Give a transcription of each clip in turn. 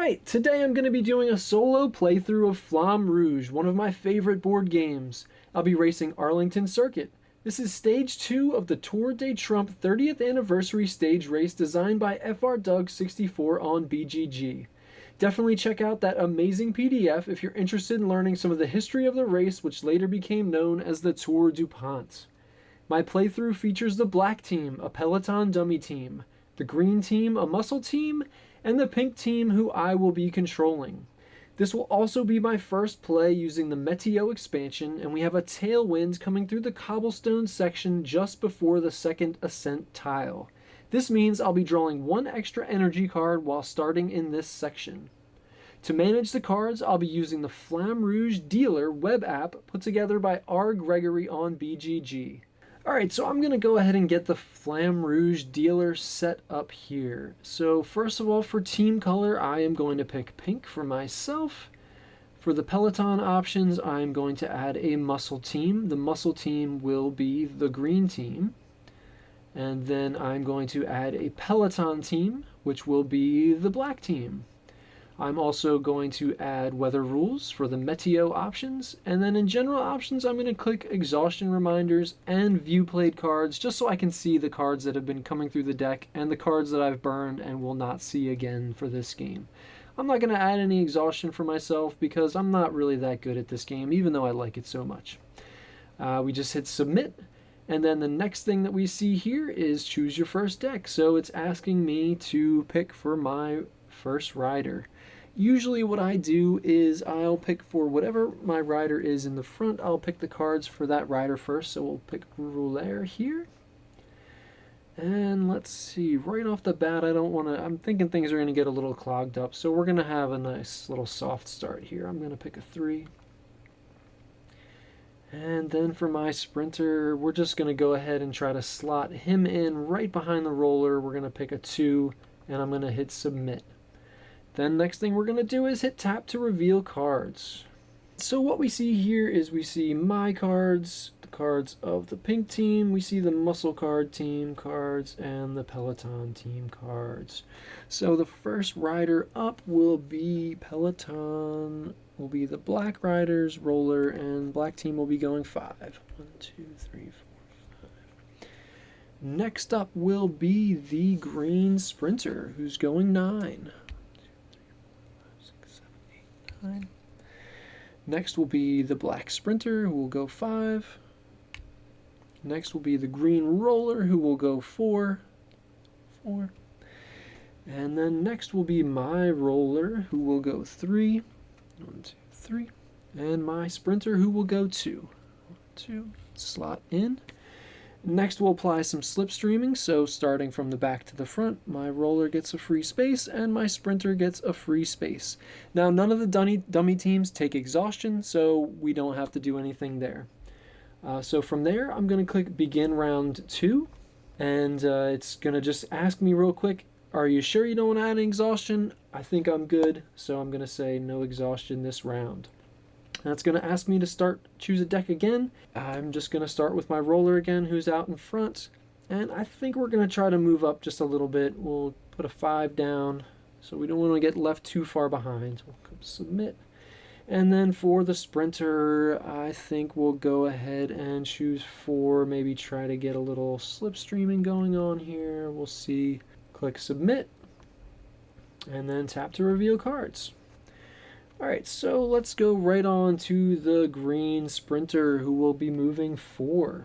Alright, today I'm going to be doing a solo playthrough of Flamme Rouge, one of my favorite board games. I'll be racing Arlington Circuit. This is stage 2 of the Tour de Trump 30th anniversary stage race designed by FR Doug 64 on BGG. Definitely check out that amazing PDF if you're interested in learning some of the history of the race, which later became known as the Tour DuPont. My playthrough features the black team, a peloton dummy team, the green team, a muscle team, and the pink team, who I will be controlling. This will also be my first play using the Meteo expansion, and we have a tailwind coming through the cobblestone section just before the second Ascent tile. This means I'll be drawing one extra energy card while starting in this section. To manage the cards, I'll be using the Flamme Rouge Dealer web app put together by R. Gregory on BGG. Alright, so I'm going to go ahead and get the Flamme Rouge Dealer set up here. So first of all, for team color, I am going to pick pink for myself. For the peloton options, I'm going to add a muscle team. The muscle team will be the green team. And then I'm going to add a peloton team, which will be the black team. I'm also going to add weather rules for the Meteo options, and then in general options I'm going to click exhaustion reminders and view played cards just so I can see the cards that have been coming through the deck and the cards that I've burned and will not see again for this game. I'm not going to add any exhaustion for myself because I'm not really that good at this game, even though I like it so much. We just hit submit, and then the next thing that we see here is choose your first deck. So it's asking me to pick for my first rider. Usually what I do is I'll pick for whatever my rider is in the front. I'll pick the cards for that rider first. So we'll pick Rouleur here. And let's see, right off the bat, I'm thinking things are going to get a little clogged up. So we're going to have a nice little soft start here. I'm going to pick a 3. And then for my sprinter, we're just going to go ahead and try to slot him in right behind the roller. We're going to pick a 2, and I'm going to hit submit. Then next thing we're going to do is hit tap to reveal cards. So what we see here is we see my cards, the cards of the pink team, we see the muscle card team cards, and the peloton team cards. So the first rider up will be peloton, will be the black riders, roller, and black team will be going 5. 1, 2, 3, 4, 5. Next up will be the green sprinter, who's going 9. 9. Next will be the black sprinter, who will go 5. Next will be the green roller, who will go 4. 4. And then next will be my roller, who will go 3. 1, 2, 3. And my sprinter, who will go 2. 1, 2. Slot in. Next we'll apply some slipstreaming, so starting from the back to the front, my roller gets a free space and my sprinter gets a free space. Now none of the dummy teams take exhaustion, so we don't have to do anything there. So from there I'm going to click begin round 2, and it's going to just ask me real quick, are you sure you don't want to add an exhaustion? I think I'm good, so I'm going to say no exhaustion this round. That's going to ask me to choose a deck again. I'm just going to start with my roller again, who's out in front. And I think we're going to try to move up just a little bit. We'll put a 5 down, so we don't want to get left too far behind. We'll submit. And then for the sprinter, I think we'll go ahead and choose 4, maybe try to get a little slipstreaming going on here. We'll see. Click submit, and then tap to reveal cards. Alright, so let's go right on to the green sprinter, who will be moving 4.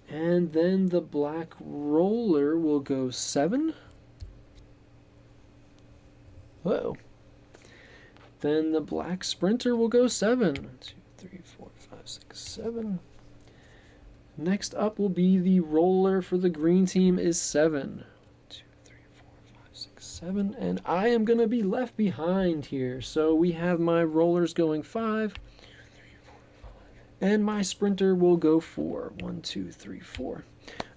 And then the black roller will go 7. Whoa. Then the black sprinter will go 7. 1, 2, 3, 4, 5, 6, 7. Next up will be the roller for the green team is 7. 7, and I am going to be left behind here. So we have my rollers going 5, 3, 4, 5, and my sprinter will go 4. 1, 2, 3, 4.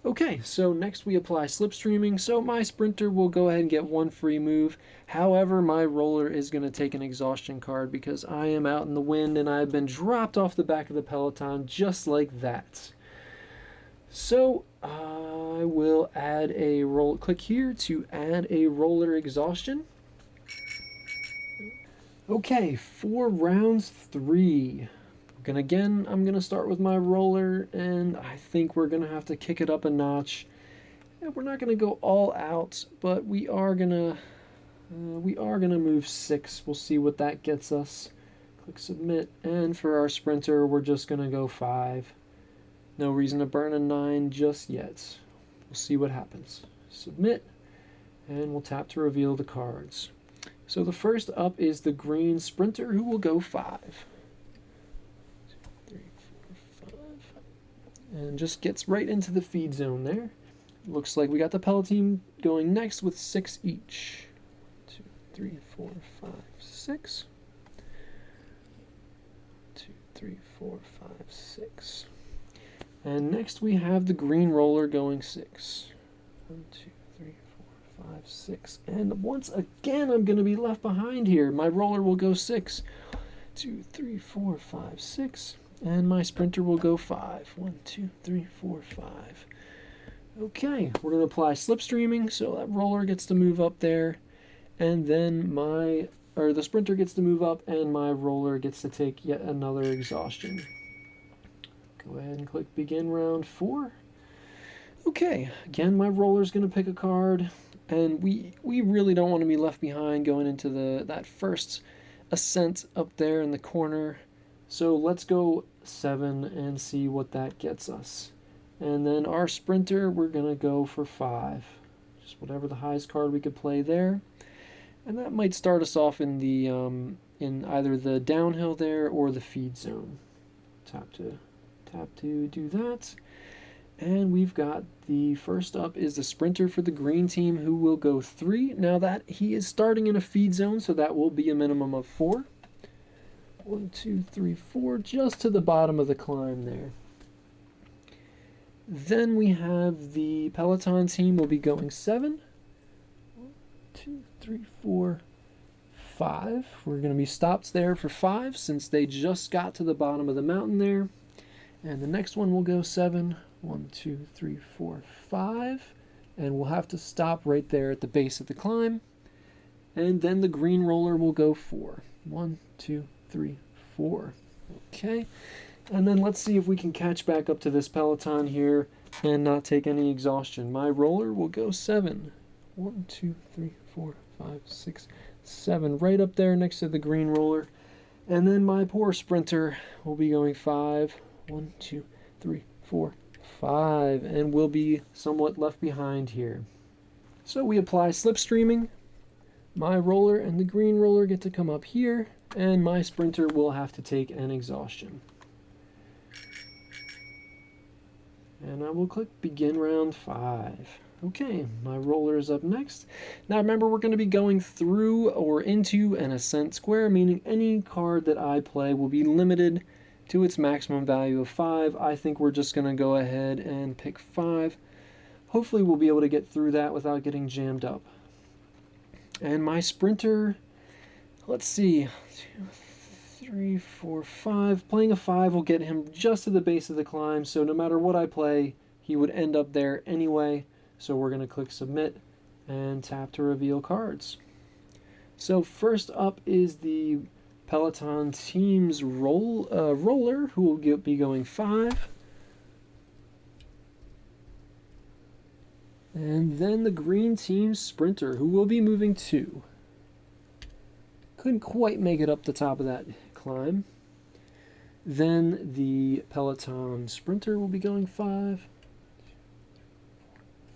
Okay, so next we apply slipstreaming. So my sprinter will go ahead and get 1 free move. However, my roller is going to take an exhaustion card because I am out in the wind and I've been dropped off the back of the peloton just like that. So I will add a roll. Click here to add a roller exhaustion. Okay, for round 3. I'm gonna start with my roller, and I think we're gonna have to kick it up a notch. And we're not gonna go all out, but we are gonna move 6. We'll see what that gets us. Click submit, and for our sprinter, we're just gonna go 5. No reason to burn a 9 just yet. We'll see what happens. Submit, and we'll tap to reveal the cards. So the first up is the green sprinter, who will go 5. 2, 3, 4, 5. And just gets right into the feed zone there. Looks like we got the peloton going next with 6 each. 2, 3, 4, 5, 6. 2, 3, 4, 5, 6. And next we have the green roller going 6. 1, 2, 3, 4, 5, 6. And once again, I'm going to be left behind here. My roller will go 6. 2, 3, 4, 5, 6. And my sprinter will go 5. 1, 2, 3, 4, 5. Okay, we're going to apply slipstreaming, so that roller gets to move up there. And then the sprinter gets to move up, and my roller gets to take yet another exhaustion. Go ahead and click begin round 4. Okay, again, my roller's going to pick a card, and we really don't want to be left behind going into that first Ascent up there in the corner. So let's go 7 and see what that gets us. And then our sprinter, we're going to go for 5. Just whatever the highest card we could play there. And that might start us off in the in either the downhill there or the feed zone. Tap to do that. And we've got the first up is the sprinter for the green team, who will go 3. Now that he is starting in a feed zone, so that will be a minimum of 4. 1, 2, 3, 4, just to the bottom of the climb there. Then we have the peloton team will be going 7. 1, 2, 3, 4, 5. We're going to be stopped there for 5 since they just got to the bottom of the mountain there. And the next one will go 7. 1, 2, 3, 4, 5. And we'll have to stop right there at the base of the climb. And then the green roller will go 4. 1, 2, 3, 4. Okay. And then let's see if we can catch back up to this peloton here and not take any exhaustion. My roller will go 7. 1, 2, 3, 4, 5, 6, 7. Right up there next to the green roller. And then my poor sprinter will be going 5. 1, 2, 3, 4, 5. And we'll be somewhat left behind here. So we apply slipstreaming. My roller and the green roller get to come up here. And my sprinter will have to take an exhaustion. And I will click begin round 5. Okay, my roller is up next. Now remember, we're going to be going through or into an Ascent square, meaning any card that I play will be limited to its maximum value of 5. I think we're just going to go ahead and pick 5. Hopefully we'll be able to get through that without getting jammed up. And my sprinter, let's see, 2, 3, 4, 5. Playing a 5 will get him just to the base of the climb, so no matter what I play, he would end up there anyway. So we're going to click submit and tap to reveal cards. So first up is the peloton team's roller, who will be going 5. And then the green team's sprinter, who will be moving 2. Couldn't quite make it up the top of that climb. Then the peloton sprinter will be going 5.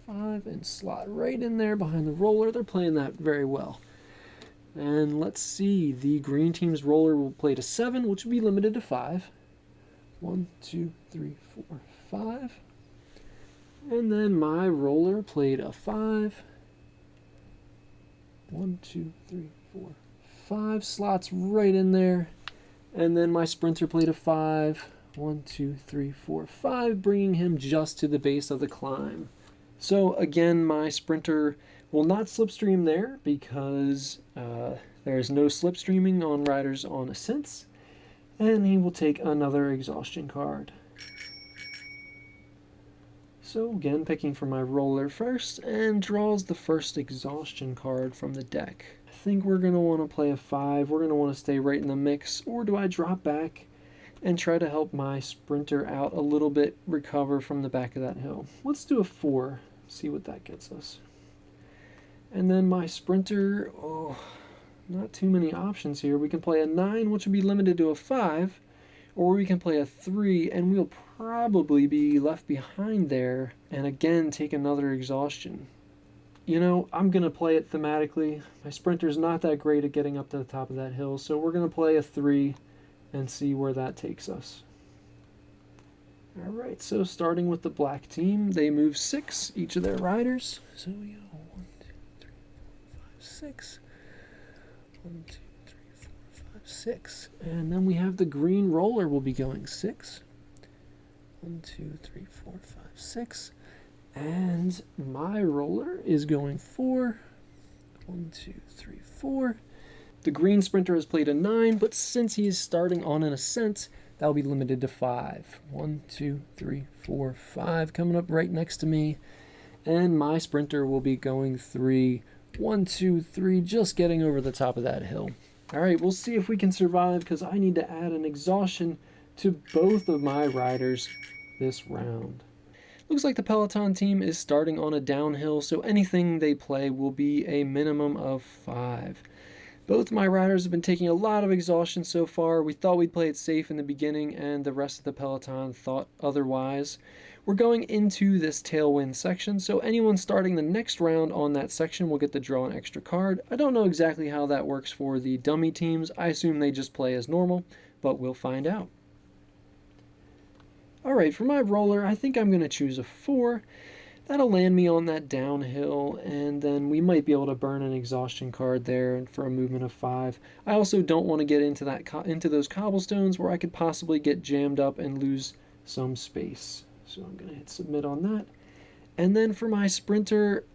5 and slot right in there behind the roller. They're playing that very well. And let's see, the green team's roller will play to 7, which will be limited to 5. 1, 2, 3, 4, 5. And then my roller played a 5. 1, 2, 3, 4, 5. Slots right in there. And then my sprinter played a 5. 1, 2, 3, 4, 5, bringing him just to the base of the climb. So again, my sprinter will not slipstream there because there's no slipstreaming on riders on Ascents. And he will take another exhaustion card. So again, picking for my roller first, and draws the first exhaustion card from the deck. I think we're going to want to play a 5. We're going to want to stay right in the mix, or do I drop back and try to help my sprinter out a little bit, recover from the back of that hill? Let's do a 4, see what that gets us. And then my sprinter, not too many options here. We can play a 9, which would be limited to a 5, or we can play a 3, and we'll probably be left behind there, and again take another exhaustion. You know, I'm going to play it thematically. My sprinter's not that great at getting up to the top of that hill, so we're going to play a 3 and see where that takes us. Alright, so starting with the black team, they move 6, each of their riders. So we go 1, 2, 3, 4, 5, 6. 1, 2, 3, 4, 5, 6. And then we have the green roller will be going 6. 1, 2, 3, 4, 5, 6. And my roller is going 4. 1, 2, 3, 4. The green sprinter has played a 9, but since he is starting on an Ascent, that will be limited to 5. 1, 2, 3, 4, 5 coming up right next to me. And my sprinter will be going 3. 1, 2, 3, just getting over the top of that hill. Alright, we'll see if we can survive, because I need to add an exhaustion to both of my riders this round. Looks like the peloton team is starting on a downhill, so anything they play will be a minimum of 5. Both my riders have been taking a lot of exhaustion so far. We thought we'd play it safe in the beginning, and the rest of the peloton thought otherwise. We're going into this tailwind section, so anyone starting the next round on that section will get to draw an extra card. I don't know exactly how that works for the dummy teams. I assume they just play as normal, but we'll find out. Alright, for my roller, I think I'm going to choose a 4. That'll land me on that downhill, and then we might be able to burn an exhaustion card there for a movement of 5. I also don't want to get into those cobblestones where I could possibly get jammed up and lose some space. So I'm going to hit submit on that. And then for my sprinter,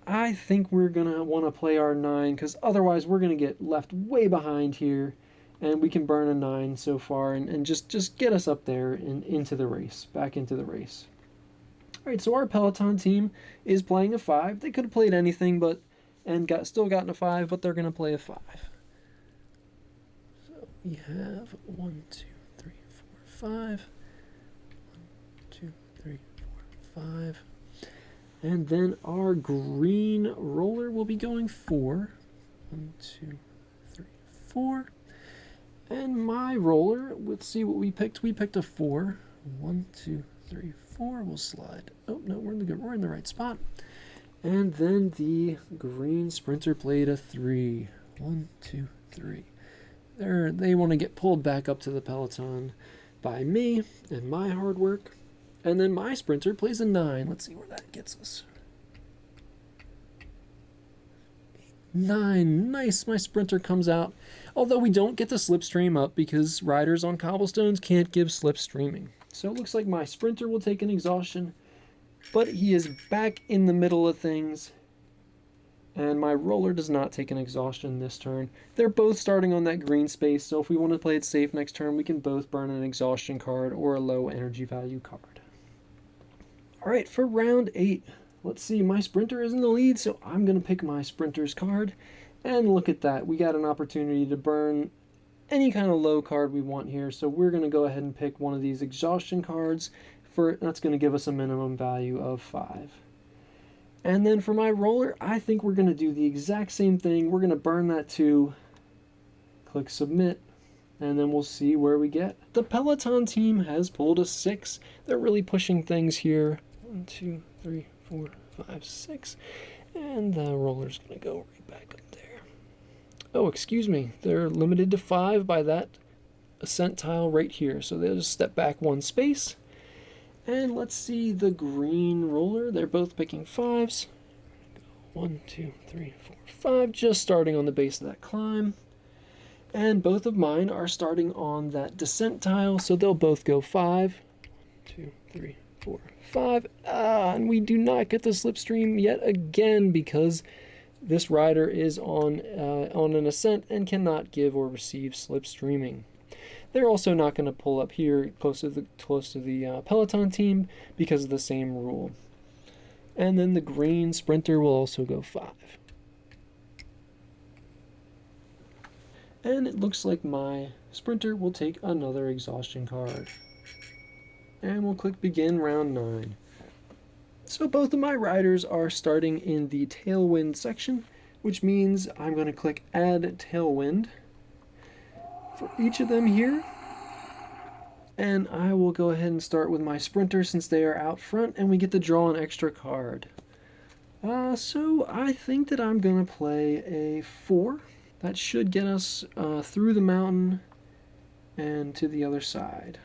I think we're going to want to play our 9, because otherwise we're going to get left way behind here, and we can burn a 9 so far and just get us up there and into the race, back into the race. Alright, so our peloton team is playing a 5. They could have played anything still gotten a 5, but they're going to play a 5. So we have 1, 2, 3, 4, 5. 1, 2, 3, 4, 5. And then our green roller will be going 4. 1, 2, 3, 4. And my roller, let's see what we picked. We picked a 4. 1, 2, 3, 4. We'll slide. Oh no, we're in the right spot. And then the green sprinter played a 3. 1, 2, 3. They want to get pulled back up to the peloton by me and my hard work. And then my sprinter plays a 9. Let's see where that gets us. 9. Nice. My sprinter comes out. Although we don't get the slipstream up because riders on cobblestones can't give slipstreaming. So it looks like my sprinter will take an exhaustion, but he is back in the middle of things. And my roller does not take an exhaustion this turn. They're both starting on that green space, so if we want to play it safe next turn, we can both burn an exhaustion card or a low energy value card. Alright, for round 8, let's see, my sprinter is in the lead, so I'm going to pick my sprinter's card. And look at that, we got an opportunity to burn any kind of low card we want here, so we're going to go ahead and pick one of these exhaustion cards. That's going to give us a minimum value of 5. And then for my roller, I think we're going to do the exact same thing. We're going to burn that 2, click submit, and then we'll see where we get. The peloton team has pulled a 6. They're really pushing things here. 1, 2, 3, 4, 5, 6. And the roller's going to go right back up there. Oh, excuse me. They're limited to 5 by that Ascent tile right here. So they'll just step back 1 space. And let's see the green roller. They're both picking 5s. 1, 2, 3, 4, 5. Just starting on the base of that climb. And both of mine are starting on that descent tile. So they'll both go 5. 1, 2, 3, 4, 5. And we do not get the slipstream yet again because this rider is on an Ascent and cannot give or receive slipstreaming. They're also not going to pull up here close to the peloton team because of the same rule. And then the green sprinter will also go 5. And it looks like my sprinter will take another exhaustion card. And we'll click begin round 9. So both of my riders are starting in the tailwind section, which means I'm going to click add tailwind for each of them here. And I will go ahead and start with my sprinter since they are out front and we get to draw an extra card. So I think that I'm going to play a 4. That should get us through the mountain and to the other side.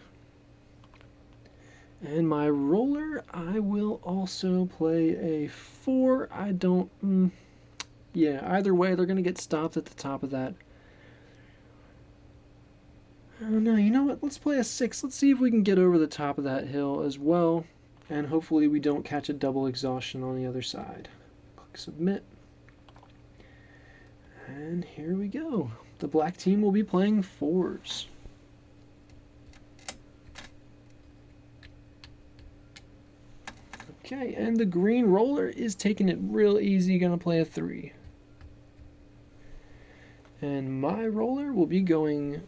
And my roller, I will also play a 4. I don't... yeah, either way, they're going to get stopped at the top of that. Oh no, you know what? Let's play a 6. Let's see if we can get over the top of that hill as well. And hopefully we don't catch a double exhaustion on the other side. Click submit. And here we go. The black team will be playing 4s. Okay, and the green roller is taking it real easy, gonna play a 3. And my roller will be going,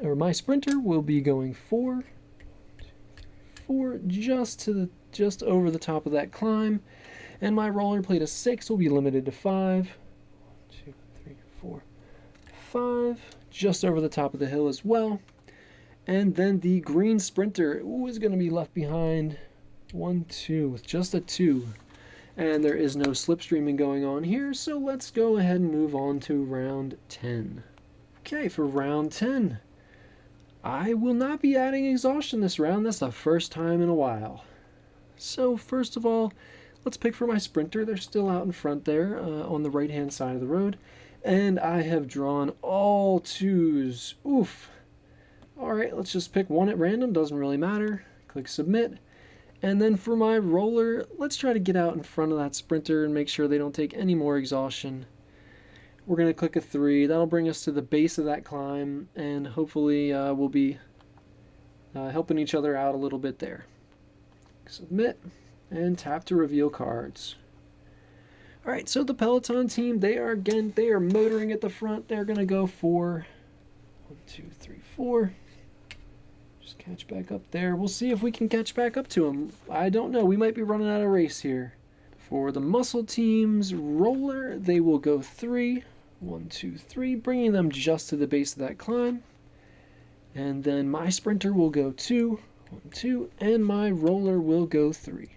or my sprinter will be going 4, 4, just over the top of that climb. And my roller played a 6, will be limited to 5. 1, 2, 3, 4, 5, just over the top of the hill as well. And then the green sprinter is going to be left behind. 1, 2, with just a 2. And there is no slipstreaming going on here, so let's go ahead and move on to round 10. Okay, for round 10, I will not be adding exhaustion this round. That's the first time in a while. So first of all, let's pick for my sprinter. They're still out in front there on the right-hand side of the road. And I have drawn all 2s. Oof. All right, let's just pick one at random. Doesn't really matter. Click submit. And then for my roller, let's try to get out in front of that sprinter and make sure they don't take any more exhaustion. We're going to click a 3. That'll bring us to the base of that climb, and hopefully we'll be helping each other out a little bit there. Submit, and tap to reveal cards. Alright, so the peloton team, they are motoring at the front. They're going to go for 1, 2, 3, 4. Catch back up there. We'll see if we can catch back up to him. I don't know. We might be running out of race here. For the muscle team's roller, they will go 3. 1, 2, 3, bringing them just to the base of that climb. And then my sprinter will go 2. 1, 2, and my roller will go 3. 1,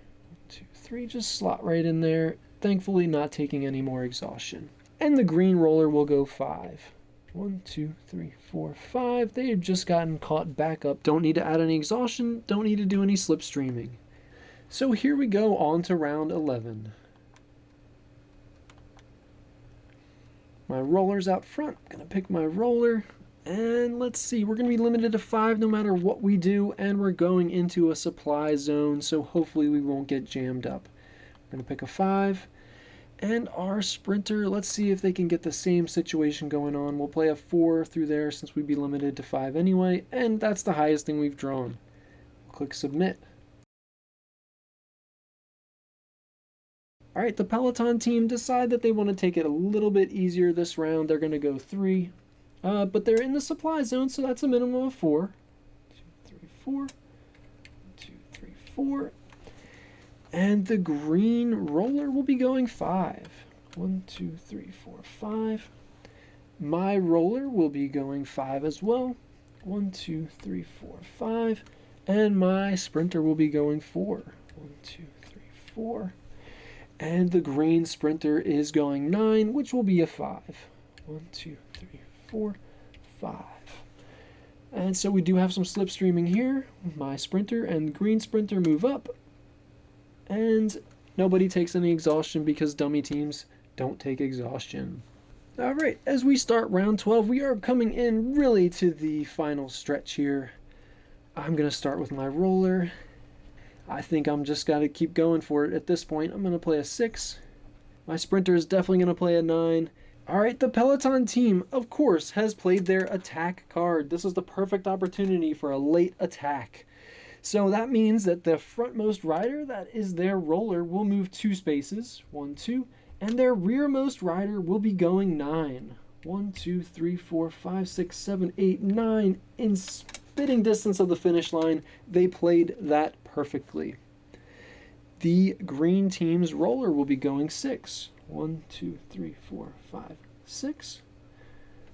2, 3, just slot right in there. Thankfully not taking any more exhaustion. And the green roller will go 5. 1, 2, 3, 4, 5. They have just gotten caught back up. Don't need to add any exhaustion. Don't need to do any slipstreaming. So here we go on to round 11. My roller's out front. I'm going to pick my roller. And let's see. We're going to be limited to 5 no matter what we do. And we're going into a supply zone. So hopefully we won't get jammed up. We're going to pick a 5. And our sprinter, let's see if they can get the same situation going on. We'll play a 4 through there since we'd be limited to 5 anyway, and that's the highest thing we've drawn. Click submit. Alright, the peloton team decide that they want to take it a little bit easier this round. They're going to go 3, but they're in the supply zone, so that's a minimum of 4. 2, 3, 4. 1, 2, 3, 4. And the green roller will be going 5. 1, 2, 3, 4, 5. My roller will be going 5 as well. 1, 2, 3, 4, 5. And my sprinter will be going 4. 1, 2, 3, 4. And the green sprinter is going 9, which will be a 5. 1, 2, 3, 4, 5. And so we do have some slipstreaming here. My sprinter and green sprinter move up. And nobody takes any exhaustion because dummy teams don't take exhaustion. Alright, as we start round 12, we are coming in really to the final stretch here. I'm going to start with my roller. I think I'm just got to keep going for it at this point. I'm going to play a 6. My sprinter is definitely going to play a 9. All right, the Peloton team, of course, has played their attack card. This is the perfect opportunity for a late attack. So that means that the frontmost rider, that is their roller, will move 2 spaces, 1, 2, and their rearmost rider will be going 9. 1, 2, 3, 4, 5, 6, 7, 8, 9. In spitting distance of the finish line, they played that perfectly. The green team's roller will be going 6. 1, 2, 3, 4, 5, 6.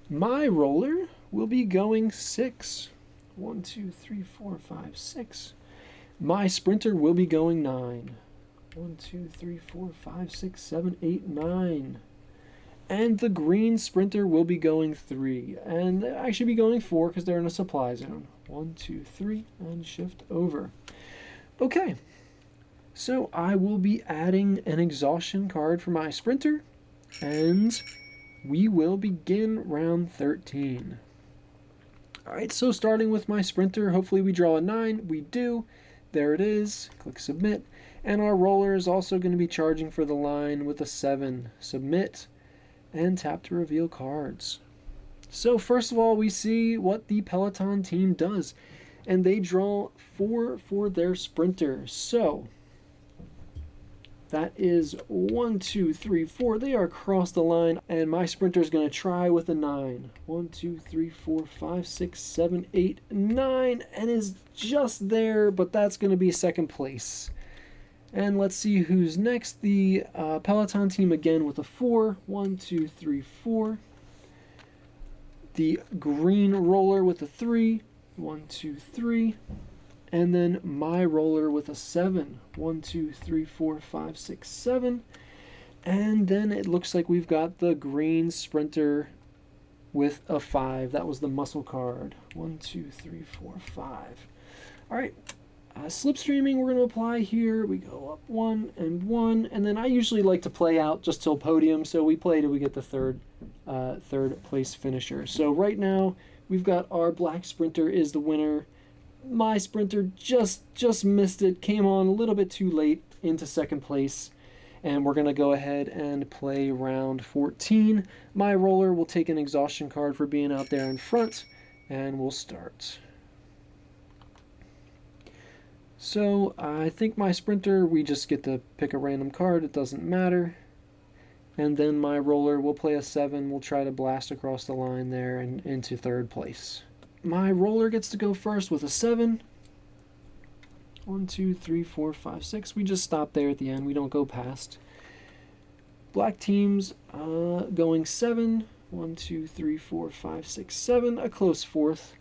My roller will be going 6. 1, 2, 3, 4, 5, 6. My sprinter will be going 9. 1, 2, 3, 4, 5, 6, 7, 8, 9. And the green sprinter will be going 3. And they'll actually be going 4 because they're in a supply zone. 1, 2, 3, and shift over. Okay. So I will be adding an exhaustion card for my sprinter, and we will begin round 13. Alright, so starting with my sprinter, hopefully we draw a 9. We do. There it is. Click submit. And our roller is also going to be charging for the line with a 7. Submit, and tap to reveal cards. So first of all, we see what the Peloton team does, and they draw 4 for their sprinter. So that is 1, 2, 3, 4. They are across the line, and my sprinter is going to try with a 9. 1, 2, 3, 4, 5, 6, 7, 8, 9, and is just there, but that's going to be second place. And let's see who's next. The Peloton team again with a 4. 1, 2, 3, 4. The green roller with a 3. 1, 2, 3. And then my roller with a 7. 1, 2, 3, 4, 5, 6, 7. And then it looks like we've got the green sprinter with a 5. That was the muscle card. 1, 2, 3, 4, 5. All right. Slipstreaming we're going to apply here. We go up 1 and 1. And then I usually like to play out just till podium. So we play till we get the third place finisher. So right now we've got our black sprinter is the winner. My sprinter just missed it, came on a little bit too late into second place, and we're going to go ahead and play round 14. My roller will take an exhaustion card for being out there in front, and we'll start. So I think my sprinter, we just get to pick a random card, it doesn't matter. And then my roller will play a 7, we'll try to blast across the line there and into third place. My roller gets to go first with a 7. 1, 2, 3, 4, 5, 6. We just stop there at the end. We don't go past. Black team's going 7. 1, 2, 3, 4, 5, 6, 7. A close fourth.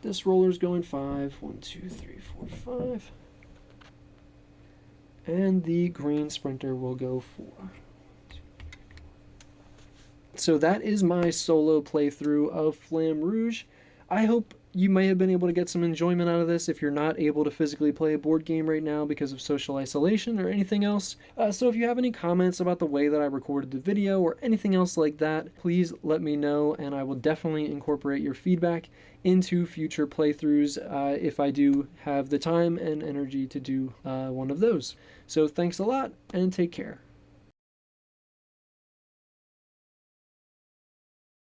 This roller's going 5. 1, 2, 3, 4, 5. And the green sprinter will go 4. So that is my solo playthrough of Flamme Rouge. I hope you may have been able to get some enjoyment out of this if you're not able to physically play a board game right now because of social isolation or anything else. So if you have any comments about the way that I recorded the video or anything else like that, please let me know, and I will definitely incorporate your feedback into future playthroughs if I do have the time and energy to do one of those. So thanks a lot, and take care.